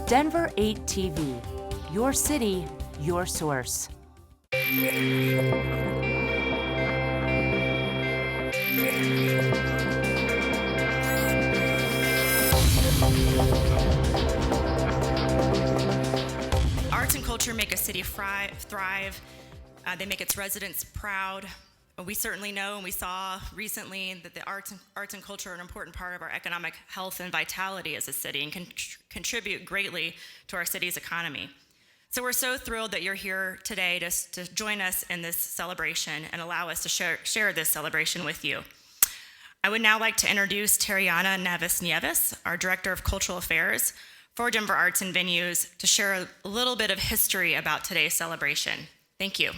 Denver 8 TV, your city, your source. Arts and culture make a city thrive. They make its residents proud. We certainly know, and we saw recently, that the arts and culture are an important part of our economic health and vitality as a city and can contribute greatly to our city's economy. So we're so thrilled that you're here today to join us in this celebration and allow us to share this celebration with you. I would now like to introduce Tariana Neves-Nieves, our Director of Cultural Affairs for Denver Arts and Venues, to share a little bit of history about today's celebration. Thank you.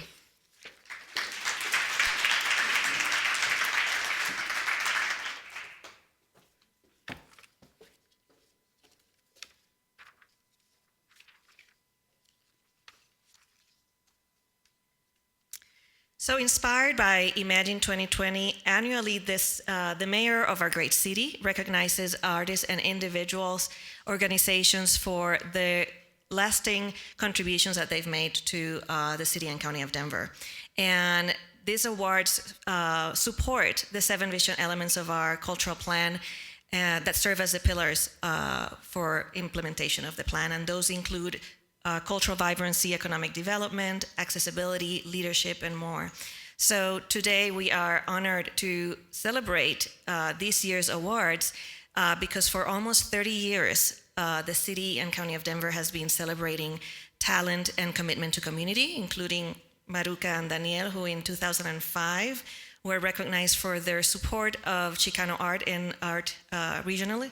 So inspired by Imagine 2020, annually the mayor of our great city recognizes artists and individuals, organizations for the lasting contributions that they've made to the city and county of Denver. And these awards support the 7 vision elements of our cultural plan that serve as the pillars for implementation of the plan. And those include cultural vibrancy, economic development, accessibility, leadership, and more. So today we are honored to celebrate this year's awards because for almost 30 years, the city and county of Denver has been celebrating talent and commitment to community, including Maruca and Daniel, who in 2005 were recognized for their support of Chicano art and art regionally.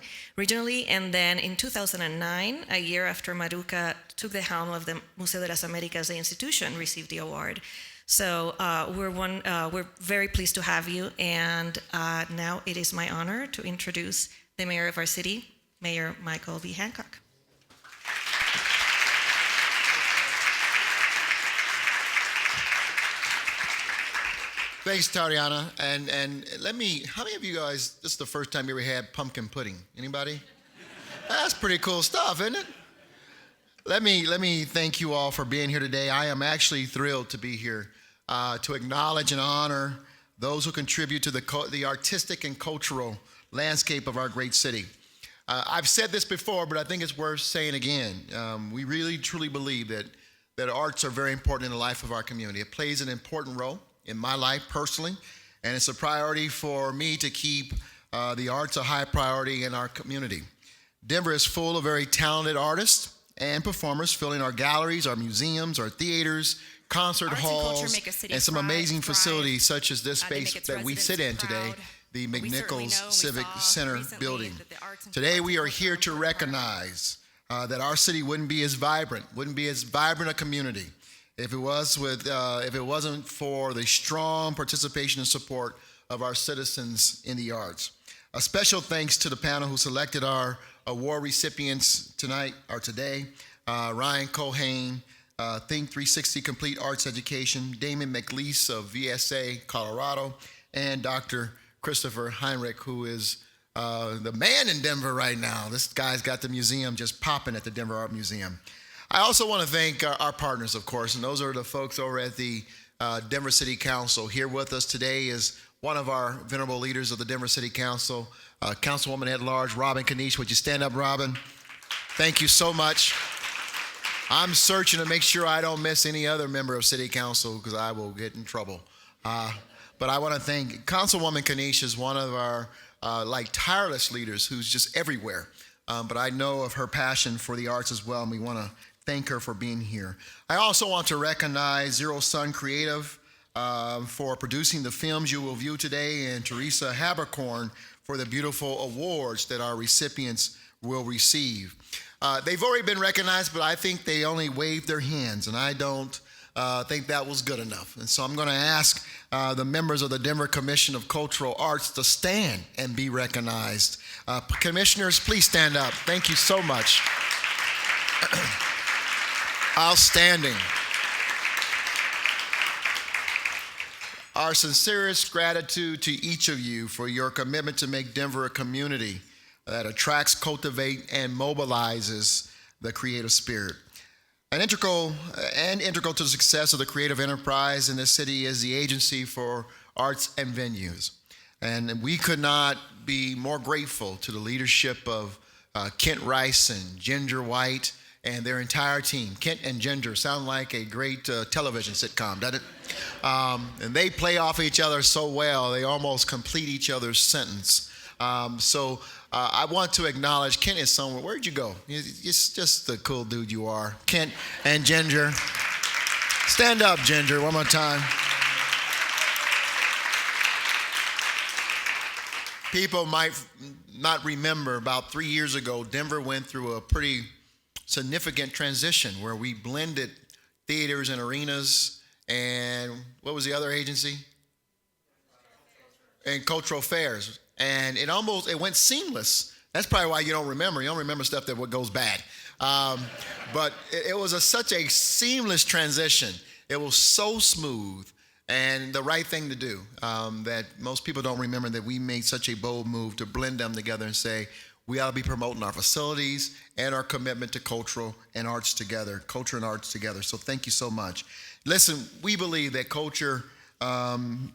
And then in 2009, a year after Maruca took the helm of the Museo de las Americas, the institution received the award. So we're very pleased to have you. And now it is my honor to introduce the mayor of our city, Mayor Michael V. Hancock. Thanks, Tariana. And how many of you guys, this is the first time you ever had pumpkin pudding? Anybody? That's pretty cool stuff, isn't it? Let me thank you all for being here today. I am actually thrilled to be here to acknowledge and honor those who contribute to the artistic and cultural landscape of our great city. I've said this before, but I think it's worth saying again. We really, truly believe that arts are very important in the life of our community. It plays an important role in my life personally, and it's a priority for me to keep the arts a high priority in our community. Denver is full of very talented artists and performers filling our galleries, our museums, our theaters, concert halls, and some amazing facilities such as this space that we sit in today, the McNichols Civic Center building. Today we are here to recognize that our city wouldn't be as vibrant a community if it wasn't for the strong participation and support of our citizens in the arts. A special thanks to the panel who selected our award recipients today, Ryan Culhane, Think 360 Complete Arts Education, Damon McLeese of VSA, Colorado, and Dr. Christopher Heinrich, who is the man in Denver right now. This guy's got the museum just popping at the Denver Art Museum. I also want to thank our partners, of course, and those are the folks over at the Denver City Council. Here with us today is one of our venerable leaders of the Denver City Council, Councilwoman at Large, Robin Kanish. Would you stand up, Robin? Thank you so much. I'm searching to make sure I don't miss any other member of City Council because I will get in trouble. But I want to thank Councilwoman Kanish is one of our tireless leaders who's just everywhere. But I know of her passion for the arts as well, and we want to thank her for being here. I also want to recognize Zero Sun Creative for producing the films you will view today, and Teresa Habercorn for the beautiful awards that our recipients will receive. They've already been recognized, but I think they only waved their hands, and I don't think that was good enough. And so I'm going to ask the members of the Denver Commission of Cultural Arts to stand and be recognized. Commissioners, please stand up. Thank you so much. Outstanding. Our sincerest gratitude to each of you for your commitment to make Denver a community that attracts, cultivates, and mobilizes the creative spirit. Integral to the success of the creative enterprise in this city is the Agency for Arts and Venues. And we could not be more grateful to the leadership of Kent Rice and Ginger White and their entire team. Kent and Ginger sound like a great television sitcom, doesn't it? And they play off each other so well, they almost complete each other's sentence. So I want to acknowledge Kent is somewhere. Where'd you go? You're just the cool dude you are. Kent and Ginger. Stand up, Ginger, one more time. People might not remember, about 3 years ago, Denver went through a pretty significant transition where we blended theaters and arenas and what was the other agency? And cultural fairs. And it went seamless. That's probably why you don't remember. You don't remember stuff that goes bad. But it was such a seamless transition. It was so smooth and the right thing to do, that most people don't remember that we made such a bold move to blend them together and say, we ought to be promoting our facilities and our commitment to culture and arts together. So thank you so much. Listen, we believe that culture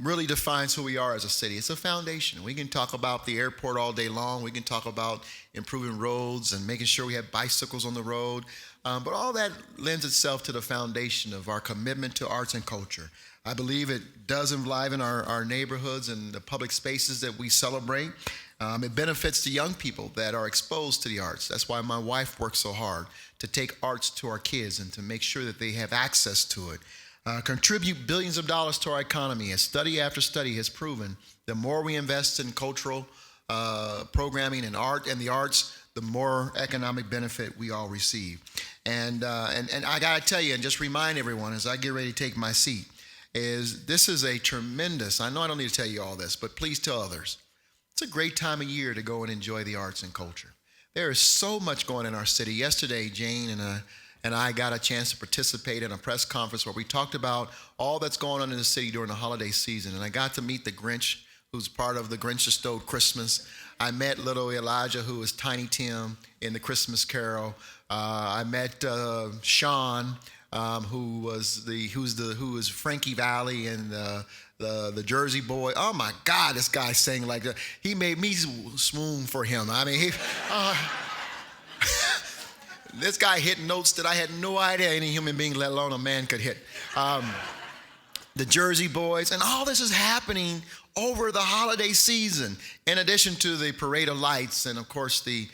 really defines who we are as a city. It's a foundation. We can talk about the airport all day long. We can talk about improving roads and making sure we have bicycles on the road. But all that lends itself to the foundation of our commitment to arts and culture. I believe it does enliven our neighborhoods and the public spaces that we celebrate. It benefits the young people that are exposed to the arts. That's why my wife works so hard to take arts to our kids and to make sure that they have access to it. Contribute billions of dollars to our economy. As study after study has proven, the more we invest in cultural programming and art and the arts, the more economic benefit we all receive. And I gotta tell you, and just remind everyone as I get ready to take my seat, this is a tremendous, I know I don't need to tell you all this, but please tell others. It's a great time of year to go and enjoy the arts and culture. There is so much going on in our city. Yesterday, Jane and I got a chance to participate in a press conference where we talked about all that's going on in the city during the holiday season. And I got to meet the Grinch, who's part of the Grinch That Stole Christmas. I met little Elijah, who is Tiny Tim in the Christmas Carol. I met Sean, who is Frankie Valli and the Jersey Boy. Oh my God, this guy sang like that. He made me swoon for him. I mean, this guy hit notes that I had no idea any human being, let alone a man, could hit. The Jersey Boys, and all this is happening over the holiday season, in addition to the parade of lights and, of course, the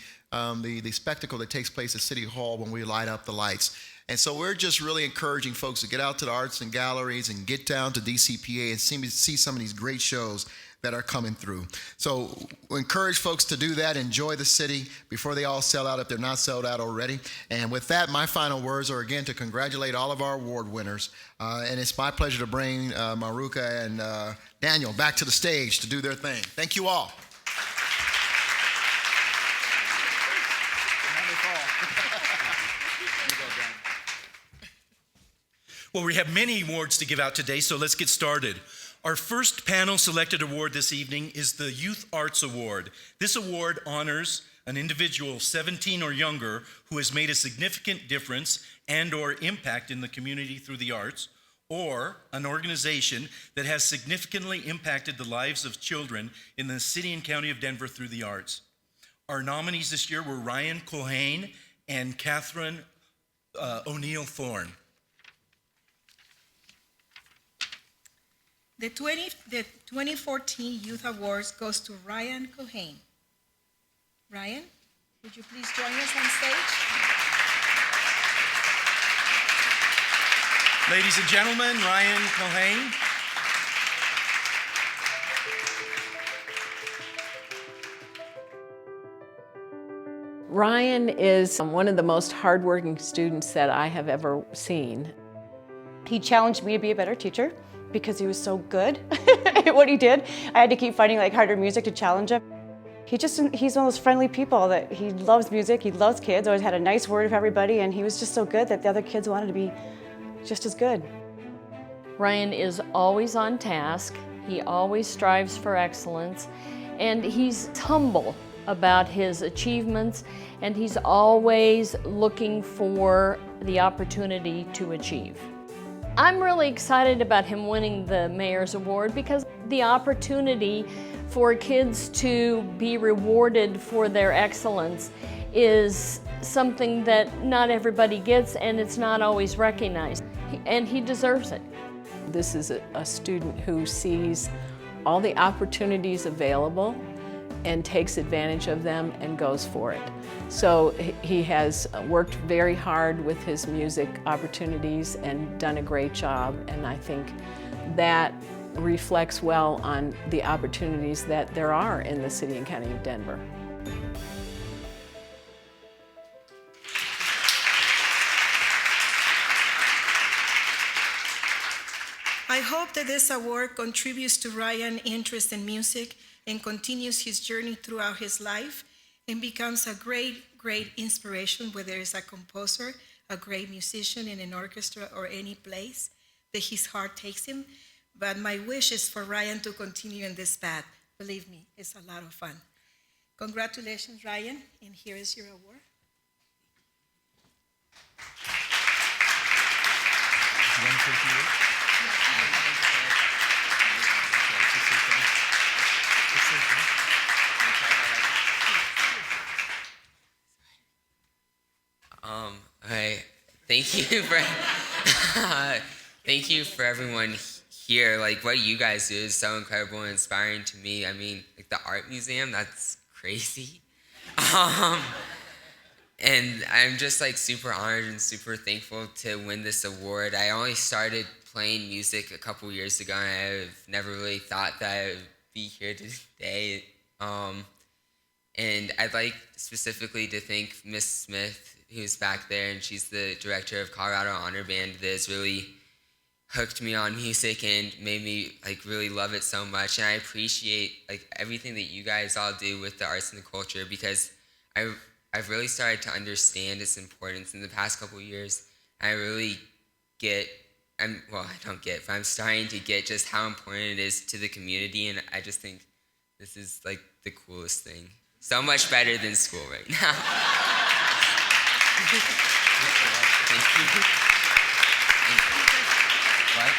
spectacle that takes place at City Hall when we light up the lights. And so we're just really encouraging folks to get out to the arts and galleries and get down to DCPA and see some of these great shows that are coming through. So we encourage folks to do that, enjoy the city before they all sell out if they're not sold out already. And with that, my final words are again to congratulate all of our award winners. And it's my pleasure to bring Maruka and Daniel back to the stage to do their thing. Thank you all. Well, we have many awards to give out today, so let's get started. Our first panel selected award this evening is the Youth Arts Award. This award honors an individual 17 or younger who has made a significant difference and or impact in the community through the arts, or an organization that has significantly impacted the lives of children in the city and county of Denver through the arts. Our nominees this year were Ryan Culhane and Catherine O'Neill Thorne. The 2014 Youth Awards goes to Ryan Culhane. Ryan, would you please join us on stage? Ladies and gentlemen, Ryan Culhane. Ryan is one of the most hardworking students that I have ever seen. He challenged me to be a better teacher because he was so good at what he did. I had to keep finding harder music to challenge him. He's one of those friendly people that he loves music, he loves kids, always had a nice word for everybody, and he was just so good that the other kids wanted to be just as good. Ryan is always on task, he always strives for excellence, and he's humble about his achievements, and he's always looking for the opportunity to achieve. I'm really excited about him winning the Mayor's Award because the opportunity for kids to be rewarded for their excellence is something that not everybody gets, and it's not always recognized, and he deserves it. This is a student who sees all the opportunities available and takes advantage of them and goes for it. So he has worked very hard with his music opportunities and done a great job, and I think that reflects well on the opportunities that there are in the City and County of Denver. I hope that this award contributes to Ryan's interest in music and continues his journey throughout his life and becomes a great inspiration, whether it's a composer, a great musician in an orchestra, or any place that his heart takes him. But my wish is for Ryan to continue in this path. Believe me, it's a lot of fun. Congratulations, Ryan, and here is your award. Hi. Thank you for thank you for everyone here. Like, what you guys do is so incredible and inspiring to me. I mean, like the art museum, that's crazy. And I'm just like super honored and super thankful to win this award. I only started playing music a couple years ago, and I've never really thought that I would be here today. And I'd like specifically to thank Miss Smith, who's back there, and she's the director of Colorado Honor Band, that has really hooked me on music and made me like really love it so much. And I appreciate like everything that you guys all do with the arts and the culture, because I've really started to understand its importance in the past couple of years. I really I don't get, but I'm starting to get just how important it is to the community, and I just think this is like the coolest thing. So much better than school right now. Thank you. What?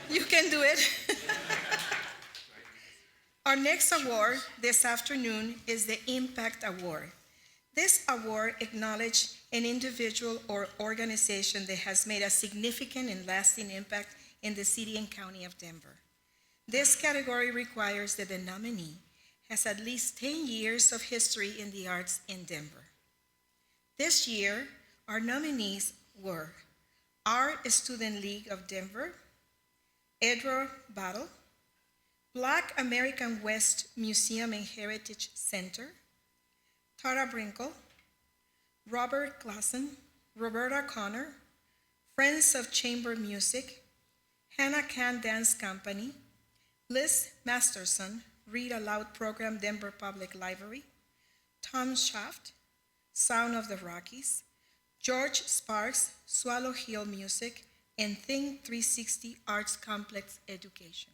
You can do it. Our next award this afternoon is the Impact Award. This award acknowledges an individual or organization that has made a significant and lasting impact in the city and county of Denver. This category requires that the nominee has at least 10 years of history in the arts in Denver. This year, our nominees were Art Student League of Denver, Edward Battle, Black American West Museum and Heritage Center, Tara Brinkle, Robert Klassen, Roberta Connor, Friends of Chamber Music, Hannah Can Dance Company, Liz Masterson, Read Aloud Program, Denver Public Library, Tom Shaft, Sound of the Rockies, George Sparks, Swallow Hill Music, and Think 360 Arts Complex Education.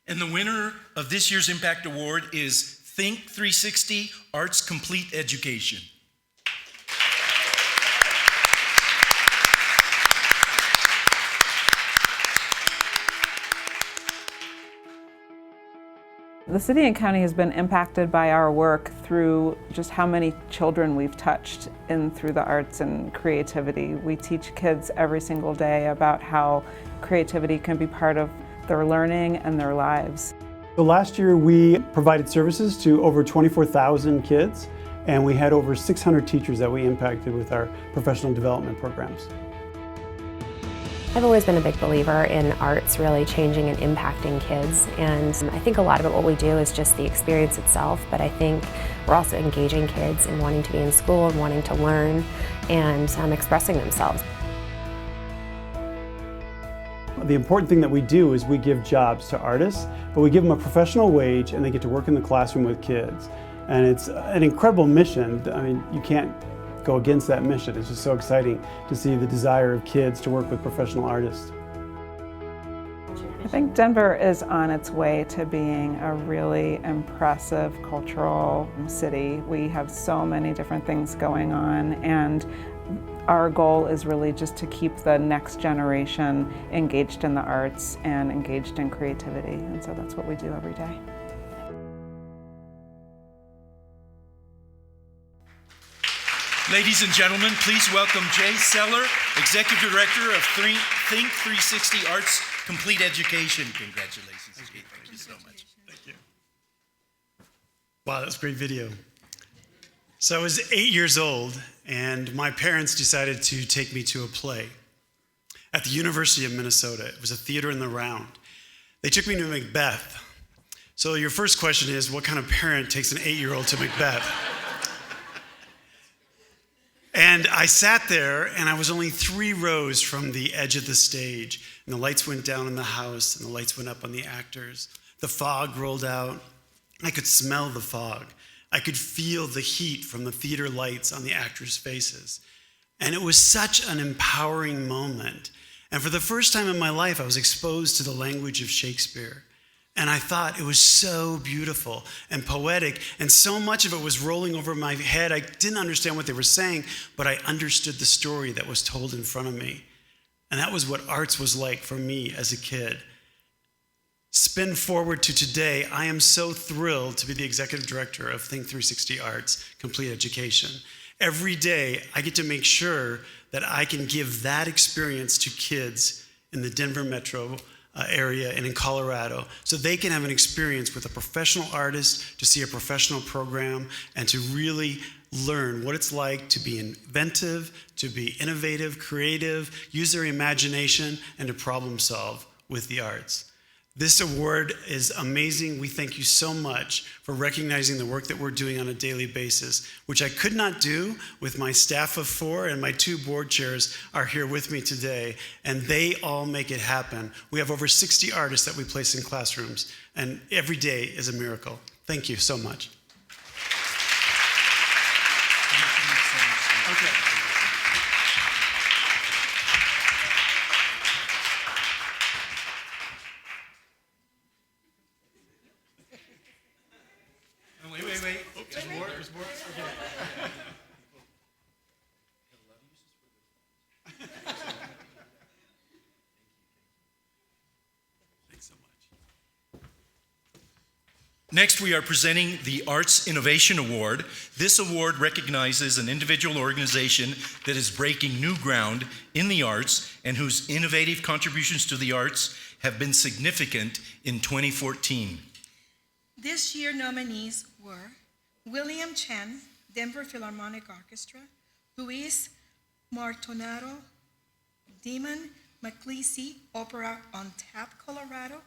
And the winner of this year's Impact Award is Think 360 Arts Complete Education. The city and county has been impacted by our work through just how many children we've touched through the arts and creativity. We teach kids every single day about how creativity can be part of their learning and their lives. So last year we provided services to over 24,000 kids, and we had over 600 teachers that we impacted with our professional development programs. I've always been a big believer in arts really changing and impacting kids, and I think a lot of it, what we do is just the experience itself, but I think we're also engaging kids in wanting to be in school and wanting to learn and expressing themselves. The important thing that we do is we give jobs to artists, but we give them a professional wage and they get to work in the classroom with kids. And it's an incredible mission. I mean, you can't go against that mission. It's just so exciting to see the desire of kids to work with professional artists. I think Denver is on its way to being a really impressive cultural city. We have so many different things going on, and our goal is really just to keep the next generation engaged in the arts and engaged in creativity, and so that's what we do every day. Ladies and gentlemen, please welcome Jay Seller, Executive Director of Think 360 Arts Complete Education. Congratulations, Jay. Thank you so much. Thank you. Wow, that was a great video. So I was 8 years old, and my parents decided to take me to a play at the University of Minnesota. It was a theater in the round. They took me to Macbeth. So your first question is, what kind of parent takes an 8-year-old to Macbeth? And I sat there, and I was only 3 rows from the edge of the stage. And the lights went down in the house, and the lights went up on the actors. The fog rolled out. I could smell the fog. I could feel the heat from the theater lights on the actors' faces. And it was such an empowering moment. And for the first time in my life, I was exposed to the language of Shakespeare. And I thought it was so beautiful and poetic, and so much of it was rolling over my head. I didn't understand what they were saying, but I understood the story that was told in front of me. And that was what arts was like for me as a kid. Spin forward to today, I am so thrilled to be the executive director of Think 360 Arts Complete Education. Every day, I get to make sure that I can give that experience to kids in the Denver metro area and in Colorado, so they can have an experience with a professional artist, to see a professional program, and to really learn what it's like to be inventive, to be innovative, creative, use their imagination, and to problem solve with the arts. This award is amazing. We thank you so much for recognizing the work that we're doing on a daily basis, which I could not do with my staff of 4, and my 2 board chairs are here with me today, and they all make it happen. We have over 60 artists that we place in classrooms, and every day is a miracle. Thank you so much. Okay. Wait. There's more? Okay. Thanks so much. Next, we are presenting the Arts Innovation Award. This award recognizes an individual organization that is breaking new ground in the arts and whose innovative contributions to the arts have been significant in 2014. This year nominees were William Chen, Denver Philharmonic Orchestra, Luis Martonaro, Damon McLeese, Opera on Tap, Colorado,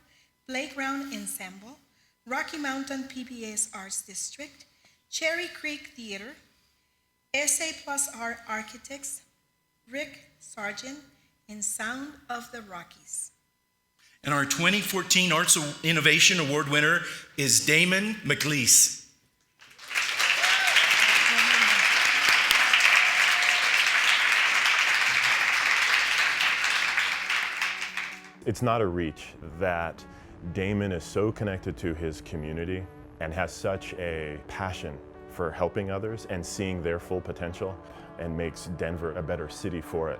Playground Ensemble, Rocky Mountain PBS Arts District, Cherry Creek Theater, SA+R Architects, Rick Sargent, and Sound of the Rockies. And our 2014 Arts Innovation Award winner is Damon McLeese. It's not a reach that Damon is so connected to his community and has such a passion for helping others and seeing their full potential, and makes Denver a better city for it.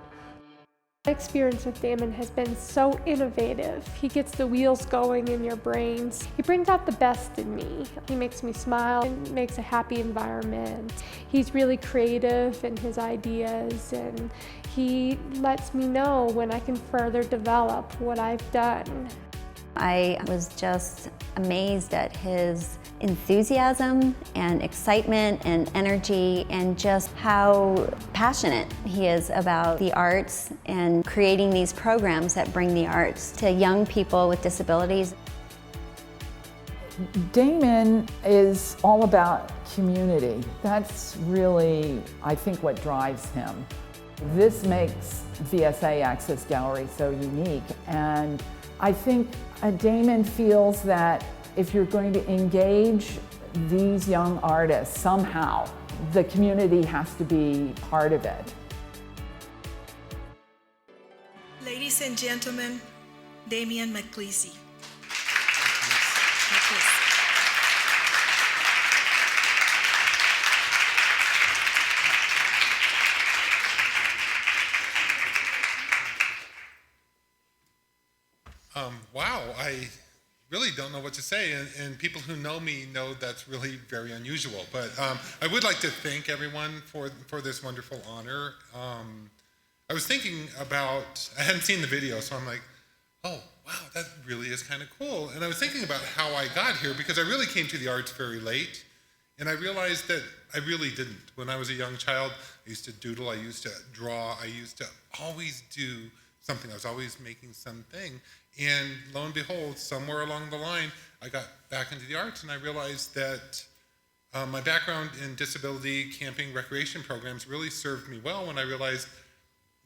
My experience with Damon has been so innovative. He gets the wheels going in your brains. He brings out the best in me. He makes me smile and makes a happy environment. He's really creative in his ideas, and he lets me know when I can further develop what I've done. I was just amazed at his enthusiasm and excitement and energy, and just how passionate he is about the arts and creating these programs that bring the arts to young people with disabilities. Damon is all about community. That's really, I think, what drives him. This makes VSA Access Gallery so unique, and I think Damon feels that if you're going to engage these young artists somehow, the community has to be part of it. Ladies and gentlemen, Damian McCleasy. Wow, I really don't know what to say, and people who know me know that's really very unusual. But I would like to thank everyone for this wonderful honor. I was thinking about, I hadn't seen the video, so I'm like, oh, wow, that really is kind of cool. And I was thinking about how I got here, because I really came to the arts very late, and I realized that I really didn't. When I was a young child, I used to doodle, I used to draw, I used to always do something. I was always making something. And lo and behold, somewhere along the line, I got back into the arts, and I realized that my background in disability camping recreation programs really served me well when I realized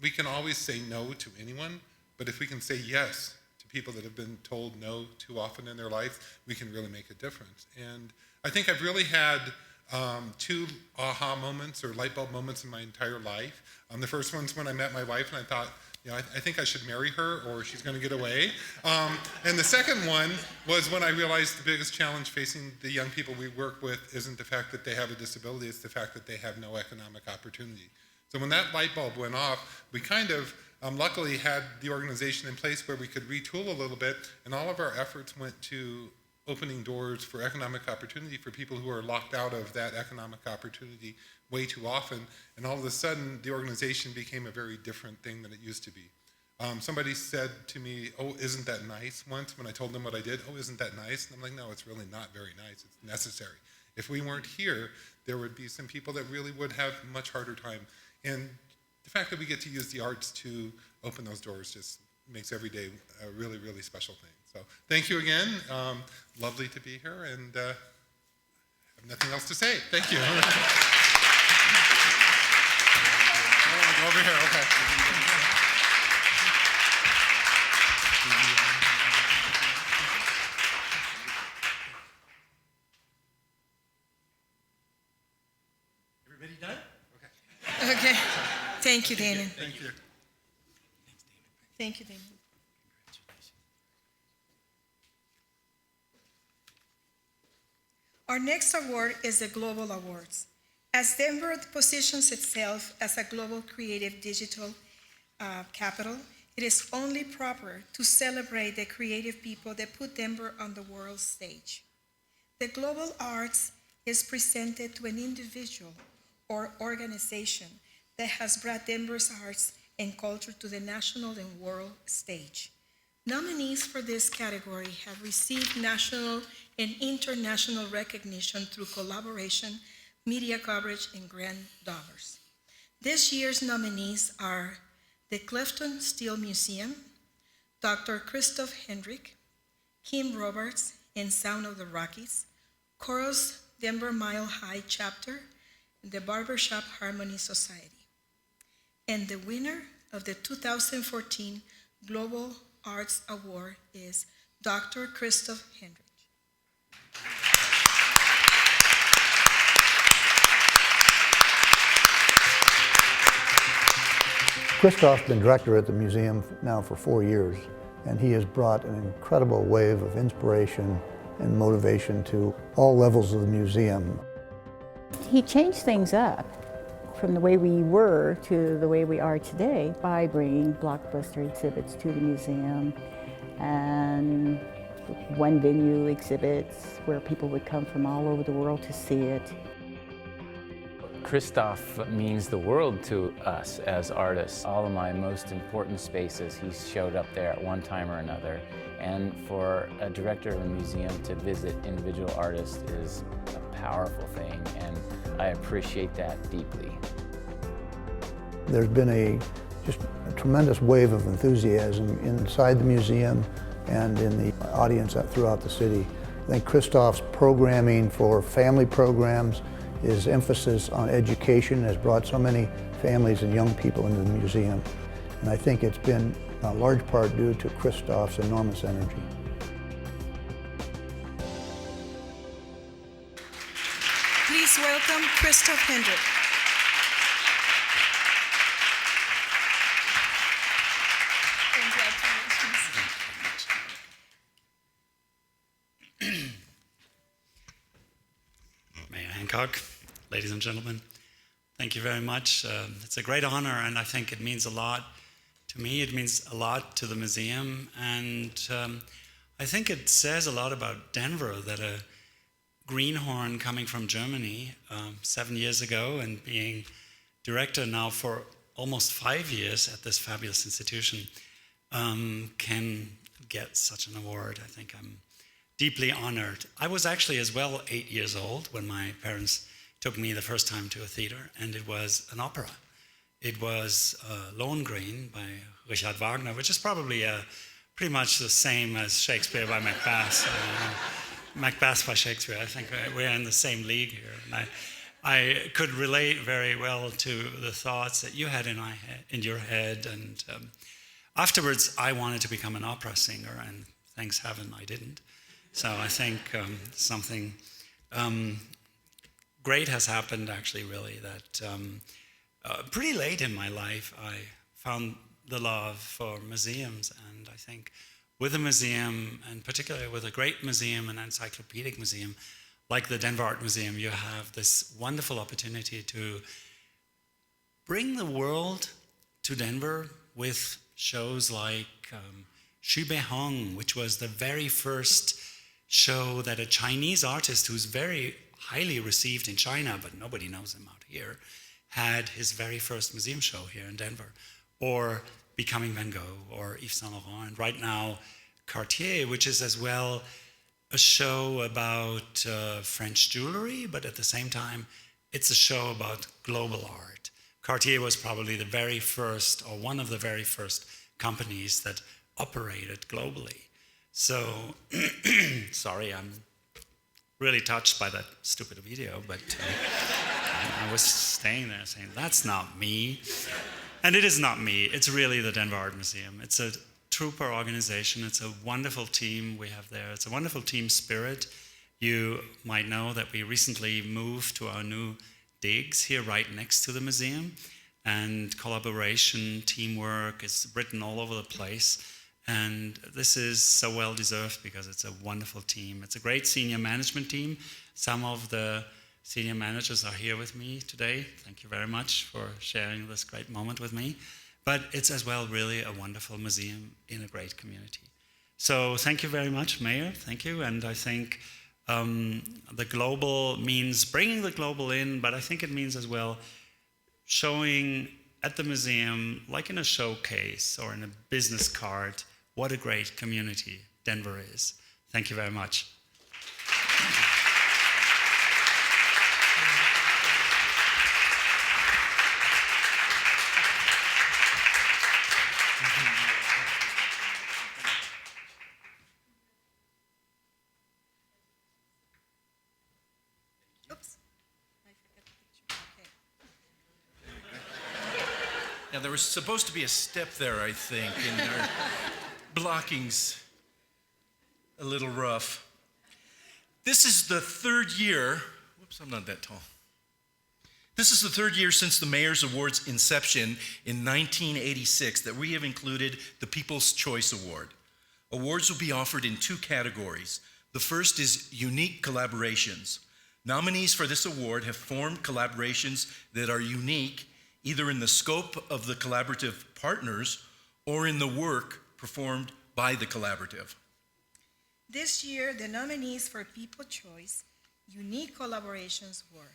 we can always say no to anyone, but if we can say yes to people that have been told no too often in their life, we can really make a difference. And I think I've really had two aha moments or light bulb moments in my entire life. The first one's when I met my wife, and I thought, you know, I think I should marry her or she's going to get away. And the second one was when I realized the biggest challenge facing the young people we work with isn't the fact that they have a disability, it's the fact that they have no economic opportunity. So when that light bulb went off, we kind of luckily had the organization in place where we could retool a little bit, and all of our efforts went to opening doors for economic opportunity for people who are locked out of that economic opportunity way too often. And all of a sudden, the organization became a very different thing than it used to be. Somebody said to me, oh, isn't that nice, once when I told them what I did. Oh, isn't that nice? And I'm like, no, it's really not very nice. It's necessary. If we weren't here, there would be some people that really would have a much harder time. And the fact that we get to use the arts to open those doors just makes every day a really, really special thing. So thank you again. Lovely to be here, and I have nothing else to say. Thank you. Go over here, okay. Everybody done? Okay. Thank you, Damon. Thank you. Thank you, Damon. Our next award is the Global Awards. As Denver positions itself as a global creative digital capital, it is only proper to celebrate the creative people that put Denver on the world stage. The Global Arts is presented to an individual or organization that has brought Denver's arts and culture to the national and world stage. Nominees for this category have received national and international recognition through collaboration, media coverage, and grant dollars. This year's nominees are the Clifton Steel Museum, Dr. Christoph Hendrick, Kim Roberts and Sound of the Rockies, Chorus Denver Mile High Chapter, and the Barbershop Harmony Society. And the winner of the 2014 Global Arts Award is Dr. Christoph Hendrick. Christoph's been director at the museum now for 4 years, and he has brought an incredible wave of inspiration and motivation to all levels of the museum. He changed things up from the way we were to the way we are today by bringing blockbuster exhibits to the museum and one venue exhibits where people would come from all over the world to see it. Christoph means the world to us as artists. All of my most important spaces, he's showed up there at one time or another. And for a director of a museum to visit individual artists is a powerful thing, and I appreciate that deeply. There's been just a tremendous wave of enthusiasm inside the museum and in the audience throughout the city. I think Christoph's programming for family programs, his emphasis on education has brought so many families and young people into the museum. And I think it's been a large part due to Christoph's enormous energy. Please welcome Chris Christoph Hendrick. Mayor Hancock, ladies and gentlemen, thank you very much. It's a great honor, and I think it means a lot to me. It means a lot to the museum, and I think it says a lot about Denver that a greenhorn coming from Germany 7 years ago and being director now for almost 5 years at this fabulous institution can get such an award. I think I'm deeply honored. I was actually as well 8 years old when my parents took me the first time to a theater, and it was an opera. It was Lohengrin by Richard Wagner, which is probably pretty much the same as Shakespeare by Macbeth. Macbeth by Shakespeare. I think we're in the same league here. And I could relate very well to the thoughts that you had in your head. And afterwards, I wanted to become an opera singer, and thanks heaven I didn't. So I think something great has happened, actually, really, that pretty late in my life, I found the love for museums. And I think with a museum, and particularly with a great museum, an encyclopedic museum, like the Denver Art Museum, you have this wonderful opportunity to bring the world to Denver with shows like Xu Beihong, which was the very first show that a Chinese artist who's very highly received in China, but nobody knows him out here, had his very first museum show here in Denver. Or Becoming Van Gogh, or Yves Saint Laurent, and right now Cartier, which is as well a show about French jewelry, but at the same time, it's a show about global art. Cartier was probably the very first, or one of the very first companies that operated globally. So, sorry, I'm really touched by that stupid video, but I was staying there saying, that's not me. And it is not me, it's really the Denver Art Museum. It's a trooper organization, it's a wonderful team we have there. It's a wonderful team spirit. You might know that we recently moved to our new digs here right next to the museum. And collaboration, teamwork is written all over the place. And this is so well deserved because it's a wonderful team. It's a great senior management team. Some of the senior managers are here with me today. Thank you very much for sharing this great moment with me. But it's as well really a wonderful museum in a great community. So thank you very much, Mayor. Thank you. And I think the global means bringing the global in, but I think it means as well showing at the museum, like in a showcase or in a business card, what a great community Denver is. Thank you very much. Now, there was supposed to be a step there, I think, and their blocking's a little rough. This is the third year, whoops, I'm not that tall. This is the third year since the Mayor's Award's inception in 1986 that we have included the People's Choice Award. Awards will be offered in two categories. The first is unique collaborations. Nominees for this award have formed collaborations that are unique either in the scope of the collaborative partners or in the work performed by the collaborative. This year, the nominees for People's Choice unique collaborations were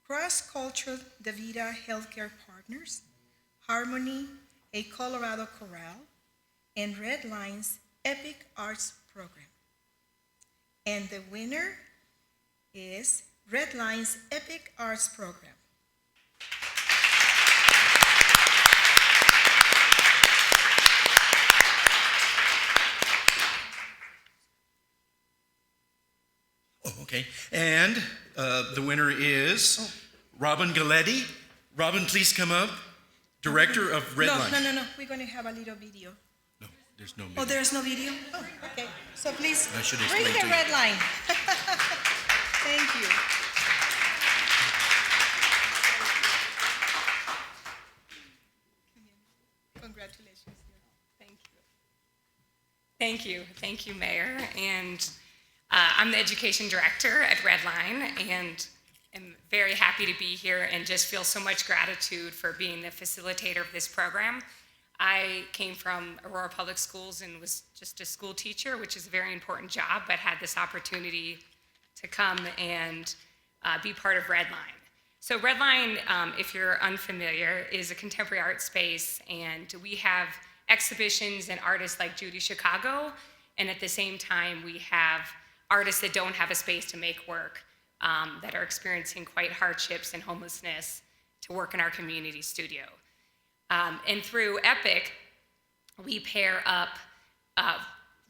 Cross Cultural DaVita Healthcare Partners, Harmony, a Colorado Chorale, and Red Line's Epic Arts Program. And the winner is Red Line's Epic Arts Program. Oh, okay. And the winner is Robin Galetti. Robin, please come up. Director of Red Line. No. We're going to have a little video. No, there's no video. Oh, there's no video? Oh, okay. So please I should bring explain the to you. Red Line. Thank you. Thank you, Mayor. And I'm the education director at Redline, and am very happy to be here and just feel so much gratitude for being the facilitator of this program. I came from Aurora Public Schools and was just a school teacher, which is a very important job, but had this opportunity to come and be part of Redline. So Redline, if you're unfamiliar, is a contemporary art space, and we have exhibitions and artists like Judy Chicago, and at the same time we have artists that don't have a space to make work, that are experiencing quite hardships and homelessness to work in our community studio. And through EPIC, we pair up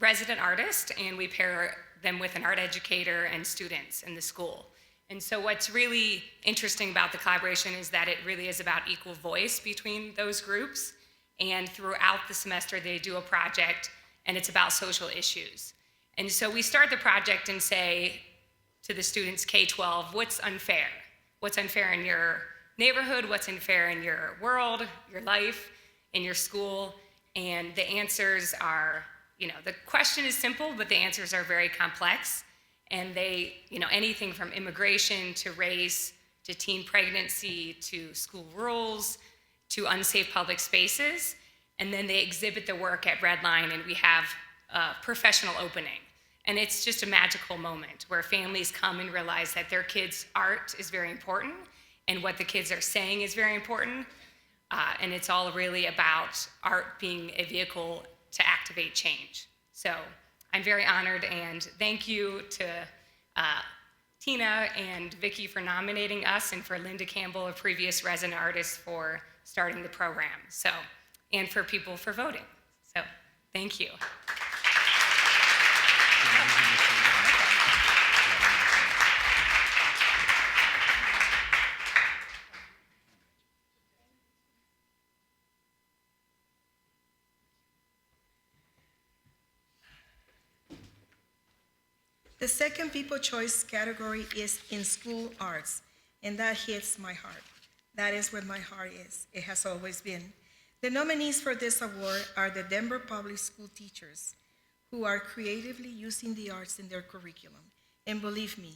resident artists and we pair them with an art educator and students in the school. And so what's really interesting about the collaboration is that it really is about equal voice between those groups. And throughout the semester, they do a project, and it's about social issues. And so we start the project and say to the students, K-12, what's unfair? What's unfair in your neighborhood? What's unfair in your world, your life, in your school? And the answers are, the question is simple, but the answers are very complex. And they, anything from immigration to race, to teen pregnancy, to school rules, to unsafe public spaces. And then they exhibit the work at Redline, and we have a professional opening. And it's just a magical moment where families come and realize that their kids' art is very important, and what the kids are saying is very important. And it's all really about art being a vehicle to activate change. So I'm very honored, and thank you to Tina and Vicki for nominating us, and for Linda Campbell, a previous resident artist, for starting the program. So, and for people for voting. So, thank you. The second People Choice category is in school arts, and that hits my heart. That is where my heart is. It has always been. The nominees for this award are the Denver Public School teachers who are creatively using the arts in their curriculum. And believe me,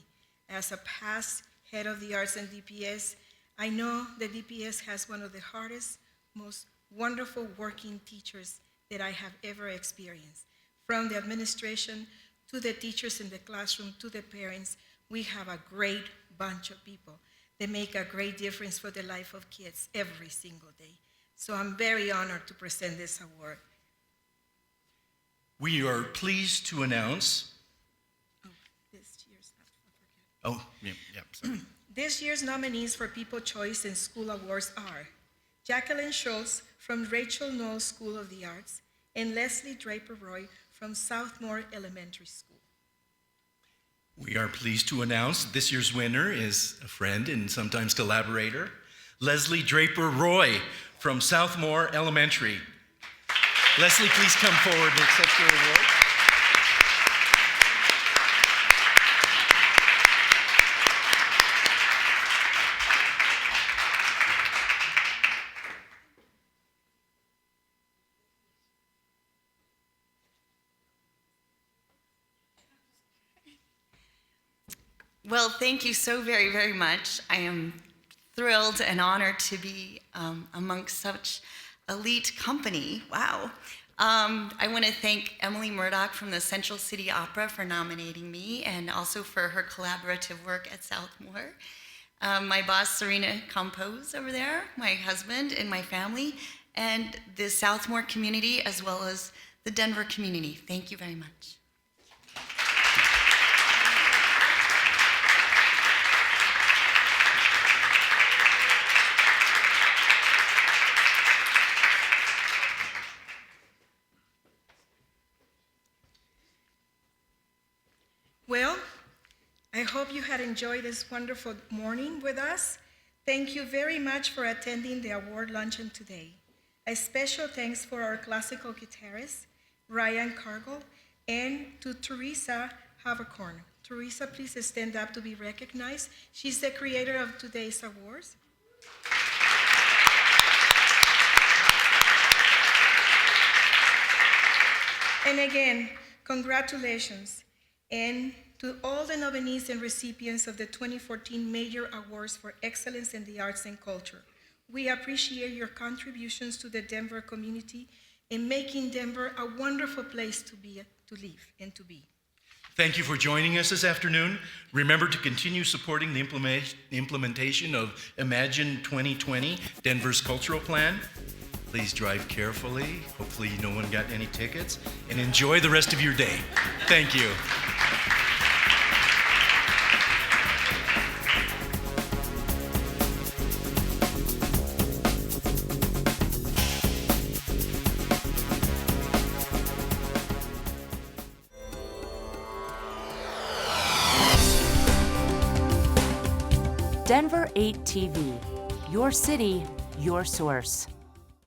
as a past head of the arts in DPS, I know that DPS has one of the hardest, most wonderful working teachers that I have ever experienced. From the administration to the teachers in the classroom, to the parents, we have a great bunch of people that make a great difference for the life of kids every single day. So I'm very honored to present this award. We are pleased to announce. Sorry. This year's nominees for People Choice and School Awards are Jacqueline Schultz from Rachel Knowles School of the Arts and Leslie Draper Roy from Southmore Elementary School. We are pleased to announce this year's winner is a friend and sometimes collaborator, Leslie Draper Roy from Southmore Elementary. Leslie, please come forward and accept your award. Well, thank you so very, very much. I am thrilled and honored to be amongst such elite company. Wow. I want to thank Emily Murdoch from the Central City Opera for nominating me, and also for her collaborative work at Southmore. My boss, Serena Compose, over there, my husband and my family, and the Southmore community, as well as the Denver community. Thank you very much. Well, I hope you had enjoyed this wonderful morning with us. Thank you very much for attending the award luncheon today. A special thanks for our classical guitarist, Ryan Cargill, and to Teresa Havercorn. Teresa, please stand up to be recognized. She's the creator of today's awards. And again, congratulations. And to all the nominees and recipients of the 2014 Major Awards for Excellence in the Arts and Culture. We appreciate your contributions to the Denver community in making Denver a wonderful place to live and to be. Thank you for joining us this afternoon. Remember to continue supporting the implementation of Imagine 2020, Denver's cultural plan. Please drive carefully. Hopefully no one got any tickets. And enjoy the rest of your day. Thank you. Denver 8 TV, your city, your source.